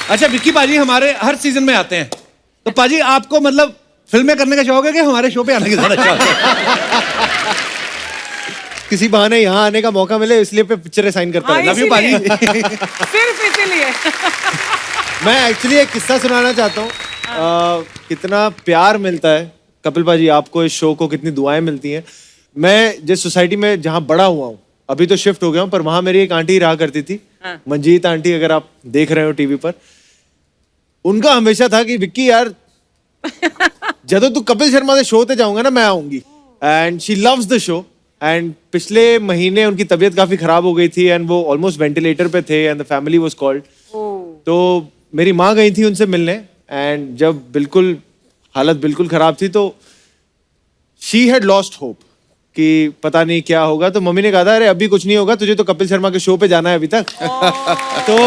अच्छा विक्की पाजी हमारे हर सीजन में आते हैं, तो पाजी आपको मतलब फिल्में करने का शौक है कि हमारे शो पे आने का ज्यादा शौक है? किसी बहाने यहाँ आने का मौका मिले इसलिए पे पिक्चरें साइन करता हाँ, रहता लव यू पाजी। सिर्फ इसीलिए। हूँ। मैं एक्चुअली एक किस्सा सुनाना चाहता हूँ। कितना प्यार मिलता है कपिल पाजी आपको, इस शो को कितनी दुआएं मिलती हैं। मैं जिस सोसाइटी में जहाँ बड़ा हुआ हूँ, अभी तो शिफ्ट हो गया हूँ, पर वहां मेरी एक आंटी रहा करती थी, मंजीत आंटी, अगर आप देख रहे हो टीवी पर। उनका हमेशा था कि विक्की यार जब तू कपिल शर्मा के शो ते जाऊंगा ना मैं आऊंगी, and she loves the show. And पिछले महीने उनकी तबीयत काफी खराब हो गई थी एंड वो ऑलमोस्ट वेंटिलेटर पे थे and the family was called. तो मेरी माँ गई थी उनसे मिलने, एंड जब बिल्कुल हालत बिल्कुल खराब थी तो शी हैड लॉस्ट होप कि पता नहीं क्या होगा। तो मम्मी ने कहा था अरे अभी कुछ नहीं होगा, तुझे तो कपिल शर्मा के शो पे जाना है अभी तक। तो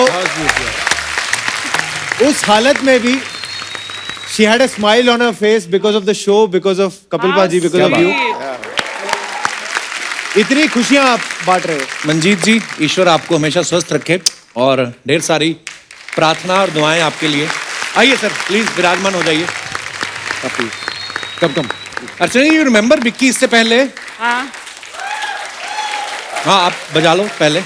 उस हालत में भी she had a smile on her face because of the show, because of Kapil Paji, because of you. इतनी खुशियां आप बांट रहे हो। मंजीत जी, ईश्वर आपको हमेशा स्वस्थ रखे और ढेर सारी प्रार्थना और दुआएं आपके लिए। आइए सर प्लीज विराजमान हो जाइए। कम अर्चना यू रिमेम्बर विक्की इससे पहले? हाँ हाँ आप बजा लो पहले।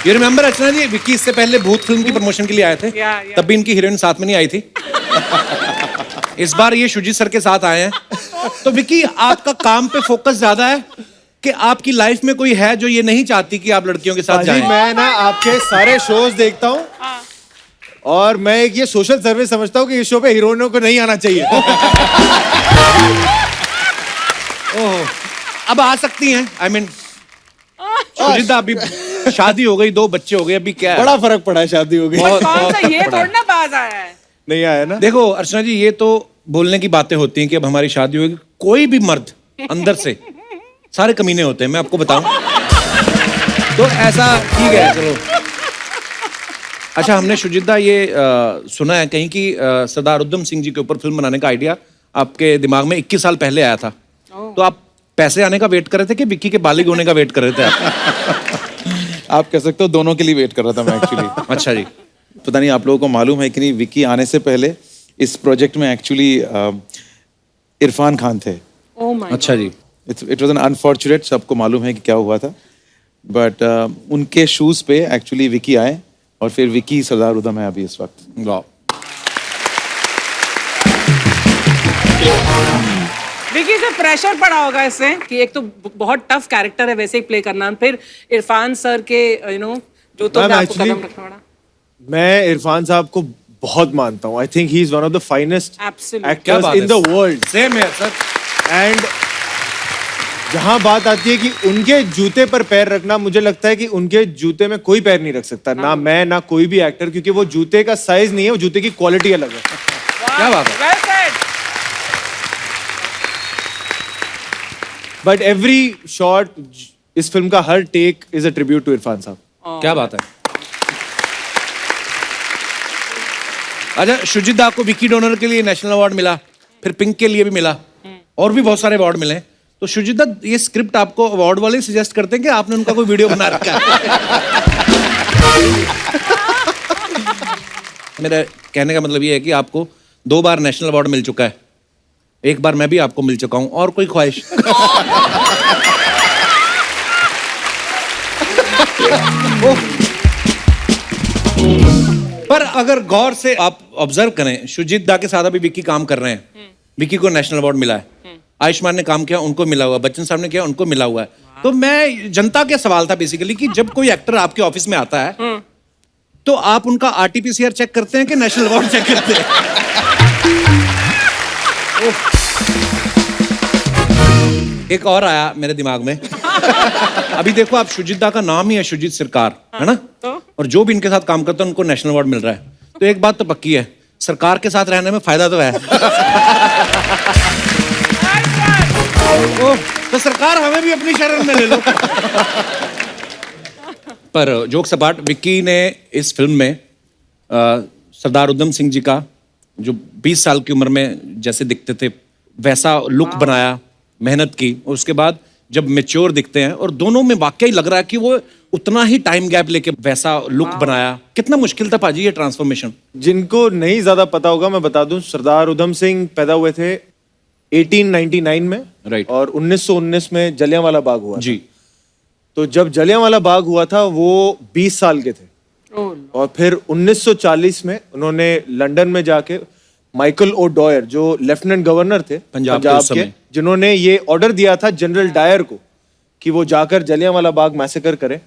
यू रिमेम्बर अर्चना जी, विक्की इससे पहले भूत फिल्म की प्रमोशन के लिए आए थे, तब भी इनकी हीरोइन साथ में नहीं आई थी। इस बार ये शुजीत सर के साथ आए हैं। तो विक्की आपका काम पे फोकस ज्यादा है कि आपकी लाइफ में कोई है जो ये नहीं चाहती कि आप लड़कियों के साथ जाएं? मैं ना आपके सारे शोज देखता हूँ और मैं एक ये सोशल सर्विस समझता हूँ कि इस शो पे हीरोइनों को नहीं आना चाहिए। ओह, अब आ सकती हैं। आई मीन सुजीता अभी शादी हो गई, 2 बच्चे हो गए, अभी क्या है? बड़ा फर्क पड़ा है, शादी हो गई। बहुत कौन सा ये बड़ा। थोड़ा ना बाज आया है। नहीं आया ना। देखो अर्चना जी, ये तो बोलने की बातें होती हैं कि अब हमारी शादी होगी। कोई भी मर्द अंदर से सारे कमीने होते हैं, मैं आपको बताऊं। तो ऐसा ठीक है, चलो। अच्छा हमने शुजिता ये सुना है कहीं कि सरदार उधम सिंह जी के ऊपर फिल्म बनाने का आइडिया आपके दिमाग में 21 साल पहले आया था। तो आप पैसे आने का वेट कर रहे थे कि विक्की के बालिग होने का वेट कर रहे थे आप? आप कह सकते हो दोनों के लिए वेट कर रहा था मैं एक्चुअली। अच्छा जी। पता नहीं आप लोगों को मालूम है कि नहीं, विक्की आने से पहले इस प्रोजेक्ट में एक्चुअली इरफान खान थे। ओह माय अच्छा जी। इट वाज एन अनफॉर्चुनेट, सबको मालूम है कि क्या हुआ था, बट उनके शूज पे एक्चुअली विक्की आए और फिर विक्की सरदार उधम है अभी इस वक्त। वाह। विकी से प्रेशर पड़ा होगा इससे कि एक तो बहुत टफ कैरेक्टर है वैसे ही प्ले करना, फिर इरफान सर के जो तो आपको कदम रखना पड़ा। मैं इरफान साहब को बहुत मानता हूँ। I think he is one of the finest Absolutely. Actors in the world. Same है सर। एंड जहां बात आती है कि उनके जूते पर पैर रखना, मुझे लगता है कि उनके जूते में कोई पैर नहीं रख सकता, ना मैं ना कोई भी एक्टर, क्योंकि वो जूते का साइज नहीं है, वो जूते की क्वालिटी अलग है। क्या बात है। Well said. But every shot, इस फिल्म का हर take is a tribute to Irrfan साहब। क्या बात है। अच्छा शुजिता को विक्की डोनर के लिए नेशनल अवार्ड मिला, फिर पिंक के लिए भी मिला, और भी बहुत सारे अवार्ड मिले। तो शुजिता ये स्क्रिप्ट आपको अवार्ड वाले सजेस्ट करते हैं कि आपने उनका कोई वीडियो बना रखा है? मेरा कहने का मतलब ये है कि आपको 2 बार नेशनल अवार्ड मिल चुका है, एक बार मैं भी आपको मिल चुका हूं, और कोई ख्वाहिश? पर अगर गौर से आप ऑब्जर्व करें, शुजित दा के साथ अभी विक्की काम कर रहे हैं, विक्की को नेशनल अवार्ड मिला है, आयुष्मान ने काम किया उनको मिला हुआ है, बच्चन साहब ने किया उनको मिला हुआ है। तो मैं जनता के सवाल था बेसिकली कि जब कोई एक्टर आपके ऑफिस में आता है तो आप उनका आरटीपीसीआर चेक करते हैं कि नेशनल अवार्ड चेक करते हैं? एक और आया मेरे दिमाग में। अभी देखो आप शुजिता का नाम ही है शुजित सरकार, है ना? और जो भी इनके साथ काम करता है उनको नेशनल अवार्ड मिल रहा है। तो एक बात तो पक्की है, सरकार के साथ रहने में फायदा तो है। तो सरकार हमें भी अपनी शरण में ले लो। पर जोक सपाट, विक्की ने इस फिल्म में सरदार उधम सिंह जी का जो 20 साल की उम्र में जैसे दिखते थे वैसा लुक बनाया, मेहनत की, और उसके बाद जब मैच्योर दिखते हैं और दोनों में वाकई लग रहा है कि वो उतना ही टाइम गैप लेके वैसा लुक बनाया, कितना मुश्किल था पाजी ये ट्रांसफॉर्मेशन? जिनको नहीं ज्यादा पता होगा मैं बता दूं, सरदार उधम सिंह पैदा हुए थे 1899 में, Right. और 1919 में जलियांवाला बाग हुआ जी। था। तो जब जलियांवाला बाग हुआ था वो 20 साल के थे, और फिर 1940 में उन्होंने लंदन में जाके माइकल ओ डॉयर, जो लेफ्टिनेंट गवर्नर थे पंजाब के उस के, समय। जिन्होंने ये ऑर्डर दिया था जनरल डायर को कि वो जाकर जलियांवाला बाग मैसेकर करें।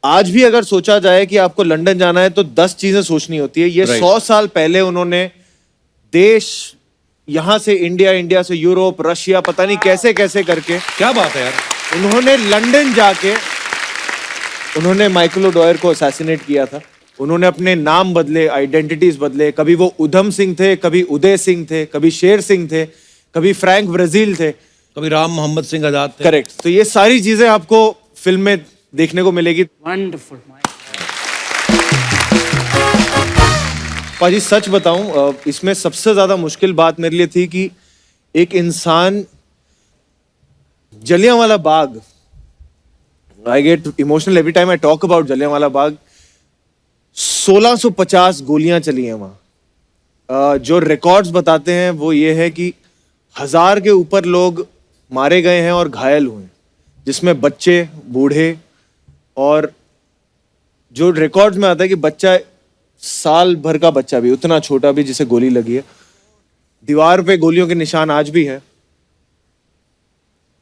आज भी अगर सोचा जाए कि आपको लंदन जाना है तो 10 चीजें सोचनी होती है। ये Right. 100 साल पहले उन्होंने देश, यहां से इंडिया, इंडिया से यूरोप, रशिया, पता नहीं कैसे कैसे करके क्या बात है यार। उन्होंने लंदन जाके उन्होंने माइकल ओ डॉयर को असैसिनेट किया था। उन्होंने अपने नाम बदले, आइडेंटिटीज बदले। कभी वो उधम सिंह थे, कभी उदय सिंह थे, कभी शेर सिंह थे, कभी फ्रैंक ब्राजील थे, कभी राम मोहम्मद सिंह आजाद थे। करेक्ट। तो ये सारी चीजें आपको फिल्म में देखने को मिलेगी। वंडरफुल। पाजी सच बताऊं, इसमें सबसे ज्यादा मुश्किल बात मेरे लिए थी कि एक इंसान, Jallianwala Bagh, I get emotional every time I talk about Jallianwala Bagh. 1650 गोलियां चली हैं वहां। जो रिकॉर्ड्स बताते हैं वो ये है कि 1000 के ऊपर लोग मारे गए हैं और घायल हुए हैं, जिसमें बच्चे, बूढ़े, और जो रिकॉर्ड्स में आता है कि बच्चा, साल भर का बच्चा भी, उतना छोटा भी, जिसे गोली लगी है। दीवार पे गोलियों के निशान आज भी हैं।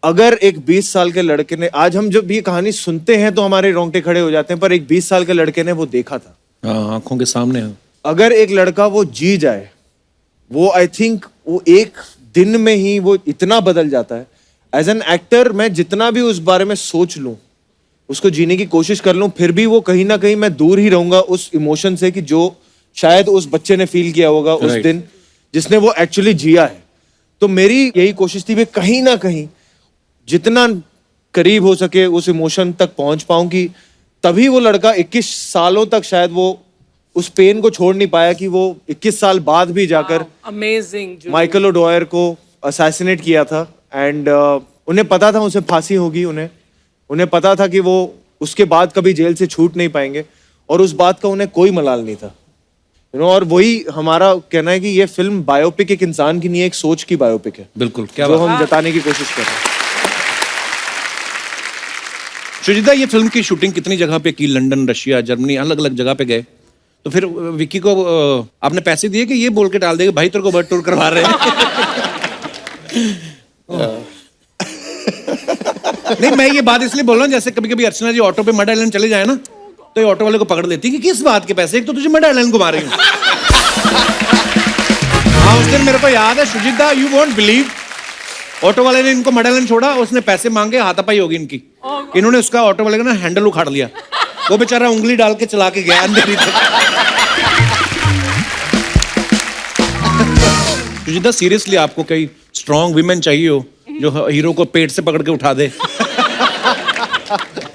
अगर एक 20 साल के लड़के ने, आज हम जब ये कहानी सुनते हैं तो हमारे रोंगटे खड़े हो जाते हैं, पर एक 20 साल के लड़के ने वो देखा था। हाँ, आंखों के सामने है। अगर एक लड़का वो जी जाए, वो आई थिंक वो एक दिन में ही वो इतना बदल जाता है। एज एन एक्टर मैं जितना भी उस बारे में सोच लूं, उसको जीने की कोशिश कर लूं, फिर भी वो कहीं ना कहीं मैं दूर ही रहूंगा उस इमोशन से कि जो शायद उस बच्चे ने फील किया होगा उस Right. दिन, जिसने वो एक्चुअली जिया है। तो मेरी यही कोशिश थी कि कहीं ना कहीं जितना करीब हो सके उस इमोशन तक पहुंच पाऊं, कि तभी वो लड़का 21 सालों तक शायद वो उस पेन को छोड़ नहीं पाया, कि वो 21 साल बाद भी जाकर अमेजिंग। माइकल ओ डॉयर को असैसिनेट किया था। एंड उन्हें पता था उसे फांसी होगी, उन्हें पता था कि वो उसके बाद कभी जेल से छूट नहीं पाएंगे, और उस बात का उन्हें कोई मलाल नहीं था। और वही हमारा कहना है कि ये फिल्म बायोपिक एक इंसान की नहीं है, एक सोच की बायोपिक है। बिल्कुल, क्या जो बात। हम जताने की कोशिश कर रहे हैं। शुजिता, ये फिल्म की शूटिंग कितनी जगह पे की? लंदन, रशिया, जर्मनी, अलग अलग जगह पे गए। तो फिर विक्की को आपने पैसे दिए कि ये बोल के डाल देगा भाई तेरे को वर्ल्ड टूर करवा रहे हैं? नहीं, मैं ये बात इसलिए बोल रहा हूँ, जैसे कभी कभी अर्चना जी ऑटो पे मड आइलैंड चले जाए ना, तो ये ऑटो वाले को पकड़ लेती है कि किस बात के पैसे, एक तो तुझे मड आइलैंड घुमा रही हूँ। हाँ, उस दिन मेरे को याद है शुजिता, यू वोंट बिलीव, ऑटो वाले ने इनको मड आइलैंड छोड़ा, उसने पैसे मांगे, हाथापाई होगी इनकी। इन्होंने उसका, ऑटो वाले का ना हैंडल उखाड़ लिया, वो बेचारा उंगली डाल के चला के गया अंधेरी तक। शुजिता, सीरियसली आपको कई स्ट्रॉन्ग विमेन चाहिए हो जो हीरो को पेट से पकड़ के उठा दे,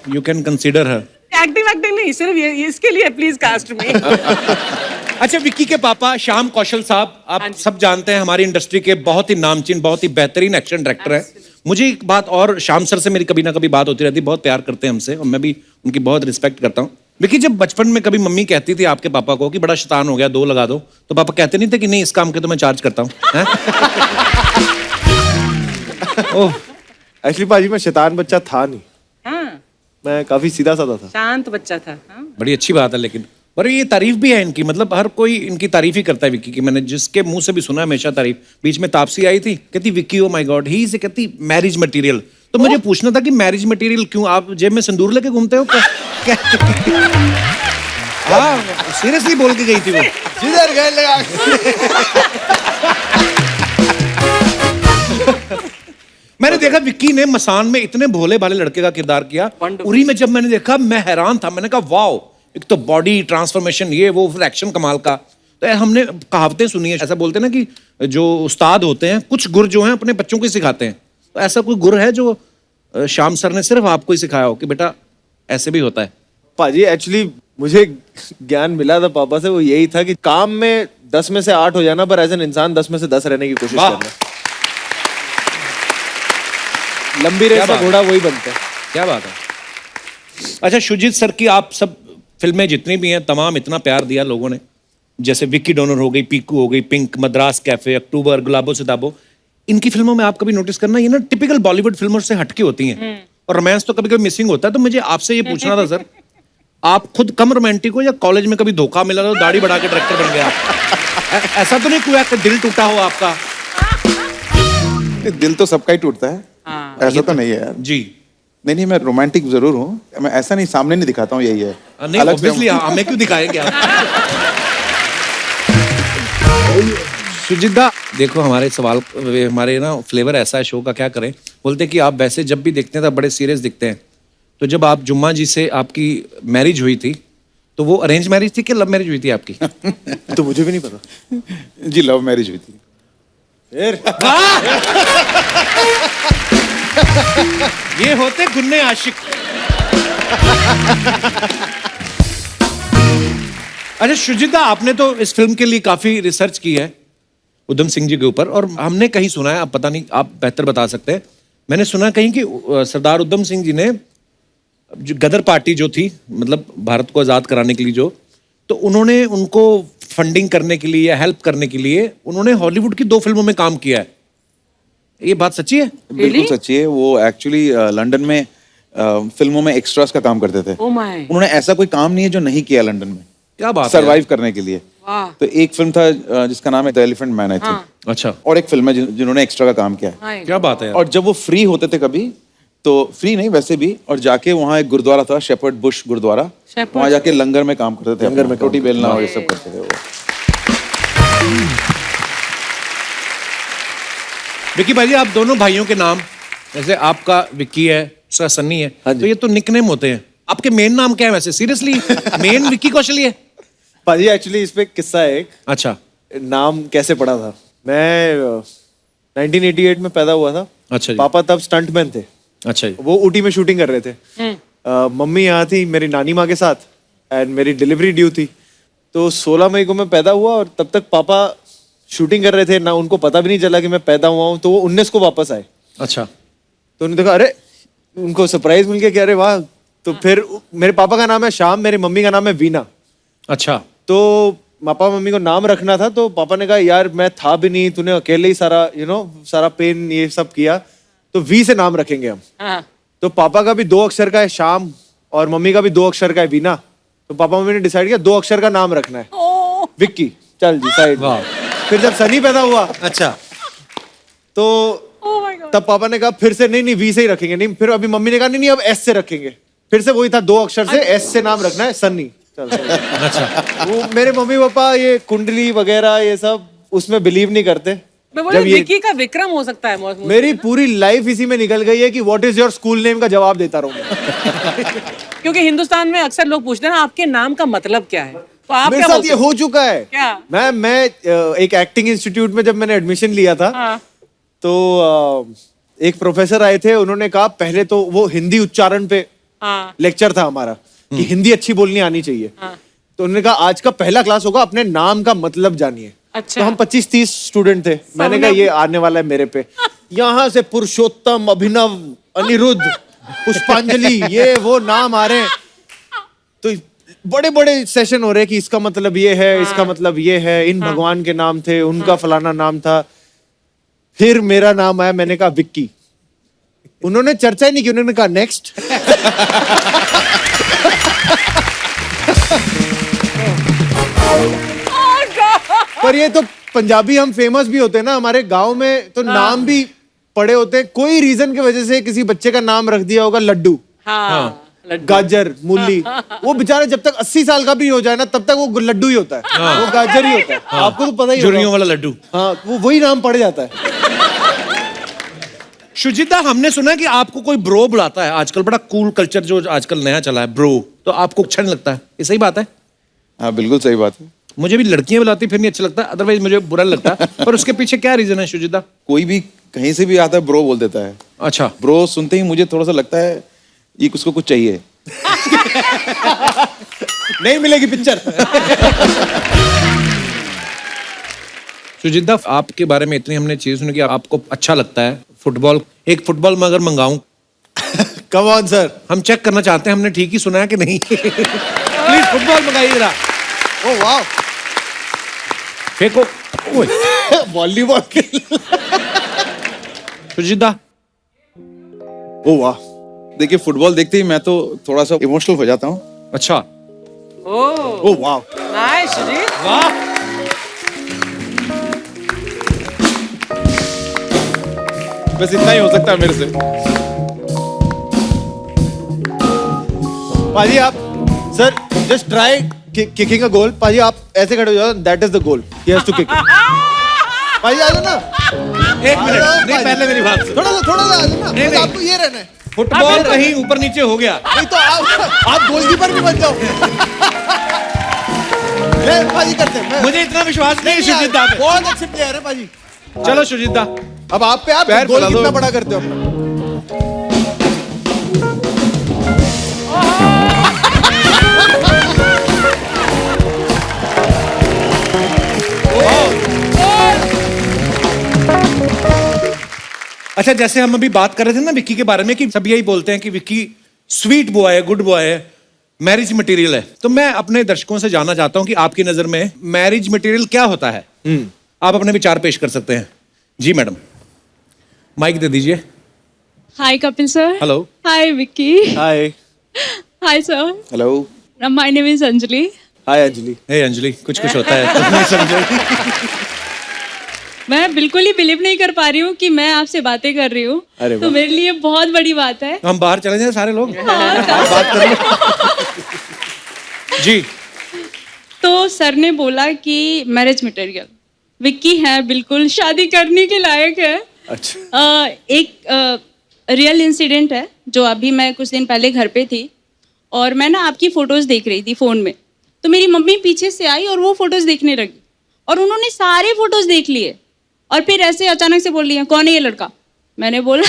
you can consider her. Acting नहीं, सिर्फ ये इसके लिए प्लीज कास्ट में। अच्छा, विक्की के पापा श्याम कौशल साहब, आप सब जानते हैं, हमारी इंडस्ट्री के बहुत ही नामचीन, बहुत ही बेहतरीन एक्शन डायरेक्टर हैं। मुझे एक बात और, श्याम सर से मेरी कभी ना कभी बात होती रहती, बहुत प्यार करते हैं हमसे, और मैं भी उनकी बहुत रिस्पेक्ट करता हूँ। विक्की, जब बचपन में कभी मम्मी कहती थी आपके पापा को कि बड़ा शैतान हो गया, 2 लगा दो, तो पापा कहते नहीं थे कि नहीं, इस काम के तो मैं चार्ज करता हूँ? ओह, एक्चुअली पाजी मैं शैतान बच्चा था नहीं, हाँ, मैं काफी सीधा साधा था। शांत बच्चा था। हाँ? बड़ी अच्छी बात है। लेकिन पर ये तारीफ भी है इनकी, मतलब हर कोई इनकी तारीफ ही करता है विक्की की। मैंने जिसके मुंह से भी सुना हमेशा तारीफ। बीच में तापसी आई थी, कहती विक्की ओ माय गॉड, ही से कहती मैरिज मटेरियल। तो मुझे पूछना था कि मैरिज मटेरियल क्यों, आप जेब में सिंदूर लेके घूमते हो क्या? हाँ, सीरियसली बोल के गई थी वो। जिधर गए लगा। मैंने देखा विक्की ने मसान में इतने भोले भाले लड़के का किरदार किया। उरी में जब मैंने देखा, मैं हैरान था, मैंने कहा वाओ, एक तो बॉडी ट्रांसफॉर्मेशन, ये वो, फिर एक्शन कमाल का। तो हमने कहावतें सुनी है, ऐसा बोलते हैं ना कि जो उस्ताद होते हैं, कुछ गुर जो हैं अपने बच्चों को ही सिखाते हैं। तो ऐसा कोई गुर है जो श्याम सर ने सिर्फ आपको ही सिखाया हो कि बेटा ऐसे भी होता है? पाजी एक्चुअली मुझे ज्ञान मिला था पापा से, वो यही था कि काम में 10 में से 8 हो जाना, पर एज एन इंसान 10 में से 10 रहने की कोशिश करना। लंबी रेस का घोड़ा वही बनता है। क्या बात है। अच्छा शुजित सर की आप सब फिल्में जितनी भी हैं तमाम इतना प्यार दिया लोगों ने, जैसे विक्की डोनर हो गई, पीकू हो गई, पिंक, मद्रास कैफे, अक्टूबर, गुलाबो सिताबो, इनकी फिल्मों में आप कभी नोटिस करना ये ना टिपिकल बॉलीवुड फिल्मों से हटके होती हैं और रोमांस तो कभी कभी मिसिंग होता है। तो मुझे आपसे ये पूछना था सर, आप खुद कम रोमांटिक हो या कॉलेज में कभी धोखा मिला तो दाढ़ी बढ़ा के डायरेक्टर बन गया? ऐसा तो नहीं हुआ कि दिल टूटा हो आपका? दिल तो सबका ही टूटता है, ऐसा तो नहीं है यार। जी नहीं, मैं रोमांटिक जरूर हूँ, मैं ऐसा नहीं सामने नहीं दिखाता हूँ, यही है। नहीं अलग से ऑब्वियसली हमें क्यों दिखाएंगे आप? सुजिता देखो हमारे सवाल हमारे ना फ्लेवर ऐसा है शो का, क्या करें, बोलते कि आप वैसे जब भी दिखते हैं तो बड़े सीरियस दिखते हैं। तो जब आप जुम्मा जी से आपकी मैरिज हुई थी तो वो अरेंज मैरिज थी कि लव मैरिज हुई थी आपकी? तो मुझे भी नहीं पता जी, लव मैरिज हुई थी। ये होते गुन्ने आशिक। अच्छा शुजिता, आपने तो इस फिल्म के लिए काफी रिसर्च की है उधम सिंह जी के ऊपर, और हमने कहीं सुना है, अब पता नहीं आप बेहतर बता सकते हैं, मैंने सुना कहीं कि सरदार उधम सिंह जी ने जो गदर पार्टी जो थी, मतलब भारत को आजाद कराने के लिए जो, तो उन्होंने उनको फंडिंग करने के लिए या हेल्प करने के लिए उन्होंने हॉलीवुड की 2 फिल्मों में काम किया है। ये बात सच्ची है? बिल्कुल सच्ची है। वो एक्चुअली लंदन में फिल्मों में एक्स्ट्रास का काम करते थे। उन्होंने ऐसा कोई काम नहीं है जो नहीं किया लंदन में, क्या बात है, सरवाइव करने के लिए। तो एक फिल्म था जिसका नाम है the elephant man, I think. अच्छा, और एक फिल्म है जिन्होंने एक्स्ट्रा का काम किया है। क्या बात है यार। और जब वो फ्री होते थे कभी, तो फ्री नहीं वैसे भी, और जाके वहाँ एक गुरुद्वारा था, शेपर्ड बुश गुरुद्वारा, वहाँ जाके लंगर में काम करते थे, लंगर में रोटी बेलना और ये सब करते थे वो। विक्की भाई, आप दोनों भाइयों के नाम, जैसे आपका विक्की है, दूसरा सन्नी है, तो ये तो निकनेम होते हैं। आपके मेन नाम क्या है वैसे? सीरियसली मेन विक्की कौशल है? पाजी एक्चुअली इस पे किस्सा है एक। अच्छा, नाम कैसे पड़ा था, मैं 1988 में पैदा हुआ था। अच्छा जी। पापा तब स्टंटमैन थे। अच्छा जी। वो ऊटी में शूटिंग कर रहे थे। मम्मी यहाँ थी मेरी नानी माँ के साथ, एंड मेरी डिलीवरी ड्यू थी। तो 16 मई को मैं पैदा हुआ और तब तक पापा शूटिंग कर रहे थे ना, उनको पता भी नहीं चला कि मैं पैदा हुआ हूँ। तो वो 19 को वापस आए। अच्छा, तो उन्होंने देखा, अरे उनको सरप्राइज मिल गया कि अरे वाह। तो फिर मेरे पापा का नाम है श्याम, मेरी मम्मी का नाम है वीना। अच्छा, तो पापा मम्मी को नाम रखना था, तो पापा ने कहा यार मैं था भी नहीं, तूने अकेले ही सारा सारा पेन ये सब किया, तो वी से नाम रखेंगे हम। तो पापा का भी 2 अक्षर का है श्याम और मम्मी का भी 2 अक्षर का है वीना। तो पापा मम्मी ने डिसाइड किया 2 अक्षर का नाम रखना है, विक्की। चल जी साइड। फिर जब सनी पैदा हुआ, अच्छा, तो तब पापा ने कहा फिर से नहीं वी से ही रखेंगे। नहीं, फिर अभी मम्मी ने कहा नहीं अब एस से रखेंगे। फिर से वही था 2 अक्षर से, एस से नाम रखना है, सन्नी। चल। अच्छा। वो मेरे मम्मी पापा ये कुंडली वगैरह ये सब उसमें बिलीव नहीं करते। जब ये विक्की का विक्रम हो सकता है। मेरी पूरी लाइफ इसी में निकल गई है कि what is your school name का जवाब देता रहूं। क्योंकि हिंदुस्तान में अक्सर लोग पूछते हैं ना आपके नाम का मतलब क्या है, तो आप मेरे साथ ये हो चुका है। क्या? मैं एक एक्टिंग इंस्टीट्यूट में जब मैंने एडमिशन लिया था, तो एक प्रोफेसर आए थे। उन्होंने कहा पहले तो वो हिंदी उच्चारण पे लेक्चर था हमारा कि हिंदी अच्छी बोलनी आनी चाहिए। तो उन्होंने कहा आज का पहला क्लास होगा, अपने नाम का मतलब जानिए। अच्छा। तो हम 25-30 स्टूडेंट थे। मैंने कहा ये आने वाला है मेरे पे। यहाँ से पुरुषोत्तम, अभिनव, अनिरुद्ध, पुष्पांजलि, ये वो नाम आ रहे हैं। तो बड़े बड़े सेशन हो रहे हैं कि इसका मतलब ये है, इसका मतलब ये है, इन भगवान के नाम थे, उनका फलाना नाम था। फिर मेरा नाम आया, मैंने कहा विक्की। उन्होंने चर्चा ही नहीं की, उन्होंने कहा नेक्स्ट। पर ये तो पंजाबी हम फेमस भी होते हैं ना, हमारे गांव में तो नाम भी पड़े होते हैं। कोई रीजन की वजह से किसी बच्चे का नाम रख दिया होगा लड्डू, गाजर, मूली। वो बेचारा जब तक 80 साल का भी हो जाए ना, तब तक वो लड्डू ही होता है, वो गाजर ही होता है। आपको तो पता ही होगा, झुर्रियों वाला लड्डू। हाँ, वो वही नाम पड़ जाता है। शुजिता, हमने सुना कि आपको कोई ब्रो बुलाता है आजकल, बड़ा कूल कल्चर जो आजकल नया चला है, ब्रो। तो आपको अच्छा नहीं लगता है? ये सही बात है? हाँ, बिल्कुल सही बात है। मुझे भी लड़कियां बुलाती फिर नहीं अच्छा लगता, अदरवाइज मुझे बुरा नहीं लगता। पर उसके पीछे क्या रीजन है शुजिता? कोई भी कहीं से भी आता है ब्रो बोल देता है। अच्छा, ब्रो सुनते ही मुझे थोड़ा सा लगता है ये उसको कुछ चाहिए। नहीं मिलेगी पिक्चर। शुजिता, आपके बारे में इतनी हमने चीज सुनी कि आपको अच्छा लगता है फुटबॉल। एक फुटबॉल मैं अगर मंगाऊं कम ऑन सर। हम चेक करना चाहते हैं हमने ठीक ही सुना है कि नहीं। प्लीज फुटबॉल मंगाइए जरा। ओ वाह, फेंको। ओए, वॉलीबॉल खेल। सुजीता। ओ वाह, देखिए फुटबॉल देखते ही मैं तो थोड़ा सा इमोशनल हो जाता हूँ। अच्छा, ओ वाह, नाइस सुजीत। वाह। बस इतना ही हो सकता है मेरे से। पाजी आप sir just try kicking a goal. पाजी आप ऐसे खड़े हो जाओ, that is the goal, he has to kick. पाजी आ जाओ ना, एक मिनट, नहीं पहले मेरी बात सुन। थोड़ा सा आ जाओ ना, नहीं, बस नहीं। आपको ये रहना है। फुटबॉल कहीं ऊपर नीचे हो गया। नहीं तो आप गोलकीपर भी बन जाओ। ले पाजी करते हैं। मुझे इतना विश्वास नहीं है सुजीता पे। बहुत अच्छे प्लेयर है पाजी। चलो सुजीता। अब आप पे आप पैर गोल फैला दो। कितना बड़ा करते हो अपना। अच्छा, जैसे हम अभी बात कर रहे थे ना विक्की के बारे में कि सब यही बोलते हैं कि विक्की स्वीट बॉय है, गुड बॉय है, मैरिज मटेरियल है। तो मैं अपने दर्शकों से जानना चाहता हूं कि आपकी नजर में मैरिज मटेरियल क्या होता है। आप अपने विचार पेश कर सकते हैं। जी मैडम, माइक दे दीजिए। Hi, Kapil sir. Hello. Hi, Vicky. Hi. Hi, sir. Hello. My name is Anjali. हाय अंजलि। हे अंजलि, कुछ कुछ होता है तुम नहीं समझो। मैं बिल्कुल ही बिलीव नहीं कर पा रही हूँ कि मैं आपसे बातें कर रही हूँ। अरे तो मेरे लिए बहुत बड़ी बात है। हम बाहर चले जाए सारे लोग, बात कर लो। जी। तो सर ने बोला कि मैरिज मटेरियल विक्की है, बिल्कुल शादी करने के लायक है। अच्छा। एक रियल इंसिडेंट है जो अभी मैं कुछ दिन पहले घर पे थी और मैं ना आपकी फोटोज देख रही थी फोन में। तो मेरी मम्मी पीछे से आई और वो फोटोज देखने लगी और उन्होंने सारे फोटोज देख लिए और फिर ऐसे अचानक से बोल रही है, कौन है ये लड़का? मैंने बोला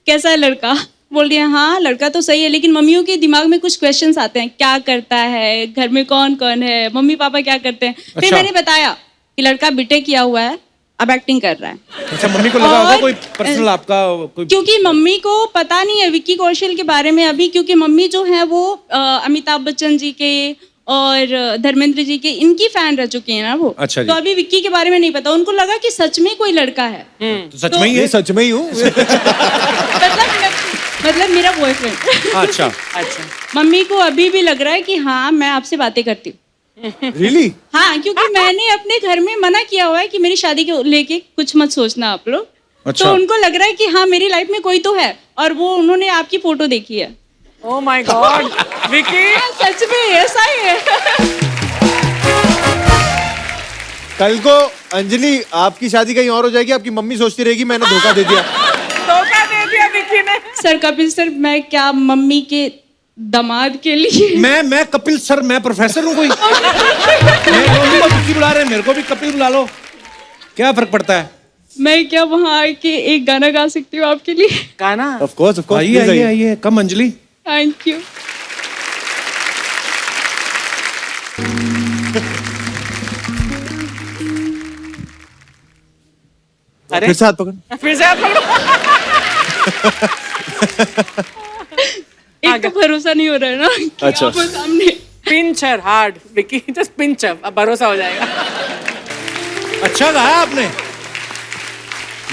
कैसा है लड़का? बोल रही है, हाँ लड़का तो सही है, लेकिन मम्मियों के दिमाग में कुछ क्वेश्चंस आते हैं, क्या करता है, घर में कौन कौन है, मम्मी पापा क्या करते हैं। फिर अच्छा। मैंने बताया कि लड़का बीटेक किया हुआ है, अब एक्टिंग कर रहा है। अच्छा, मम्मी को लगा होगा और- कोई पर्सनल आपका कोई। क्योंकि मम्मी को पता नहीं है विक्की कौशल के बारे में अभी, क्योंकि मम्मी जो है वो अमिताभ बच्चन जी के और धर्मेंद्र जी के इनकी फैन रह चुकी है ना वो। अच्छा जी। तो अभी विक्की के बारे में नहीं पता, उनको लगा कि सच में कोई लड़का है। तो सच में ही ये है। सच में ही हूँ। मतलब मेरा बॉयफ्रेंड। अच्छा। अच्छा, मम्मी को अभी भी लग रहा है कि हाँ मैं आपसे बातें करती हूँ। रियली? हाँ, क्योंकि मैंने अपने घर में मना किया हुआ है कि मेरी शादी के लेके कुछ मत सोचना आप लोग। अच्छा। तो उनको लग रहा है कि हाँ मेरी लाइफ में कोई तो है और वो उन्होंने आपकी फोटो देखी है। Oh my god Vicky. सच में ऐसा ही है। कल को अंजलि आपकी शादी कहीं और हो जाएगी, आपकी मम्मी सोचती रहेगी मैंने धोखा दे दिया। धोखा दे दिया विकी ने। सर कपिल सर, मैं क्या मम्मी के दामाद के लिए मैं कपिल सर, मैं प्रोफेसर हूँ कोई। मम्मी को विक्की बुला रहे हैं, मेरे को भी कपिल बुला लो, क्या फर्क पड़ता है। मैं क्या वहाँ आके एक गाना गा सकती हूँ आपके लिए? गाना? ऑफ कोर्स आइए आइए आइए, कम अंजलि। Thank you. अरे फिर से हाथ पकड़। फिर से आप पकड़ो। एक तो भरोसा नहीं हो रहा है ना कि अच्छा। आप सामने। Pincher hard Vicky, just pincher, अब भरोसा हो जाएगा। अच्छा गाया आपने।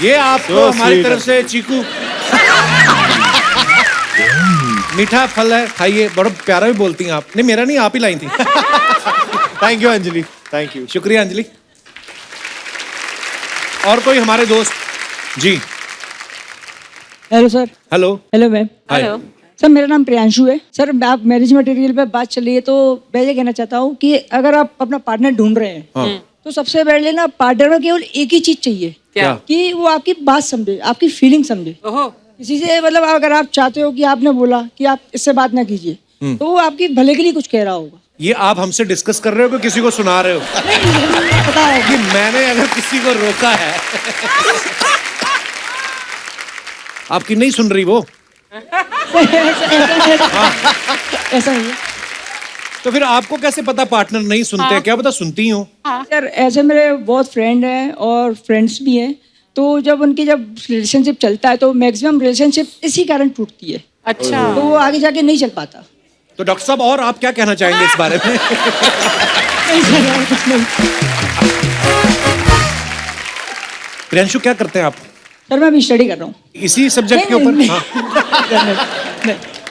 ये आपको So हमारी sweet. तरफ से चीकू। मीठा फल है, खाइए। बड़ा प्यारा भी बोलती हैं आप। नहीं, मेरा नहीं, आप ही लाई थी। Thank you Anjali, thank you. शुक्रिया अंजलि। और कोई हमारे दोस्त? जी। Hello sir. Hello. Hello ma'am. Hi. Hello. Sir मेरा नाम प्रियांशु है। सर मैं आप मैरिज मटेरियल पे बात चल रही है तो मैं ये कहना चाहता हूँ कि अगर आप अपना पार्टनर ढूंढ रहे हैं हाँ। तो सबसे पहले ना पार्टनर में केवल एक ही चीज चाहिए क्या? कि वो आपकी बात समझे, आपकी फीलिंग समझे। ओहो। किसी से मतलब अगर आप चाहते हो कि आपने बोला कि आप इससे बात ना कीजिए तो वो आपकी भले के लिए कुछ कह रहा होगा। ये आप हमसे डिस्कस कर रहे हो कि किसी को सुना रहे हो? पता है कि मैंने अगर किसी को रोका है। आपकी नहीं सुन रही वो? ऐसा नहीं है तो फिर आपको कैसे पता पार्टनर नहीं सुनते हैं? क्या पता सुनती हो? सर। ऐसे मेरे बहुत फ्रेंड हैं और फ्रेंड्स भी हैं, तो जब रिलेशनशिप चलता है तो मैक्सिमम रिलेशनशिप इसी कारण टूटती है अच्छा तो वो आगे जाके नहीं चल पाता। तो डॉक्टर साहब और आप क्या कहना चाहेंगे इस बारे में? नहीं सर, और कुछ नहीं। प्रियांशु क्या करते हैं आप? सर मैं अभी स्टडी कर रहा हूँ। इसी सब्जेक्ट के नहीं, ऊपर? नहीं, हाँ।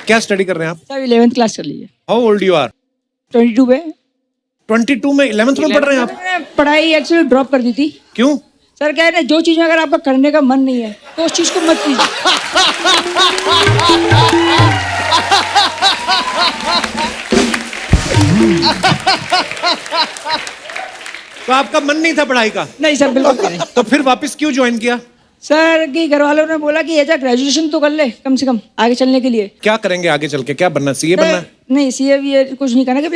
क्या स्टडी कर रहे हैं आप? सर 11th क्लास कर लीजिए। How old you are? 22 पे 22 में 11th में पढ़ रहे हैं आप? मैंने पढ़ाई एक्चुअली ड्रॉप कर दी थी। क्यों? सर कह रहे हैं जो चीज में अगर आपका करने का मन नहीं है तो उस चीज को मत कीजिए। तो आपका मन नहीं था पढ़ाई का? नहीं सर बिल्कुल भी नहीं। तो फिर वापस क्यों ज्वाइन किया? सर की घर वालों ने बोला कि ऐसा ग्रेजुएशन तो कर ले कम से कम आगे चलने के लिए। क्या करेंगे आगे चल के? क्या बनना? सीए बनना? नहीं सीए भी कुछ नहीं करना कि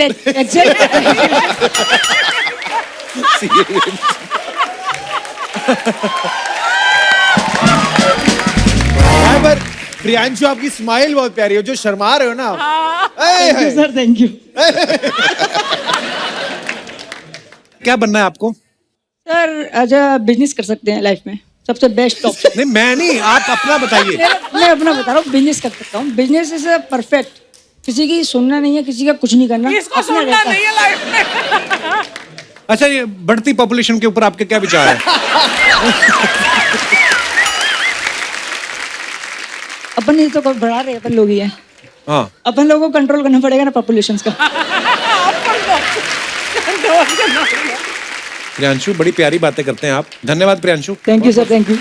पर प्रियांशु आपकी स्माइल बहुत प्यारी है, जो शर्मा रहे हो ना आप। Sir thank you. क्या बनना है आपको? सर एज अ बिजनेस कर सकते हैं लाइफ में, सबसे बेस्ट ऑप्शन। नहीं मैं नहीं, आप अपना बताइए। मैं अपना बता रहा हूँ, बिजनेस कर सकता हूँ। Business is perfect. किसी की सुनना नहीं है, किसी का कुछ नहीं करना, इसको अपना सुनना रहता नहीं है लाइफ में। अच्छा, ये बढ़ती पॉपुलेशन के ऊपर आपके क्या विचार है? अपन ये तो बढ़ा रहे हैं, अपन लोग ही हैं। हाँ, अपन लोगों को कंट्रोल करना पड़ेगा ना पॉपुलेशन का। प्रियांशु बड़ी प्यारी बातें करते हैं आप। धन्यवाद Priyanshu. Thank you sir, thank you.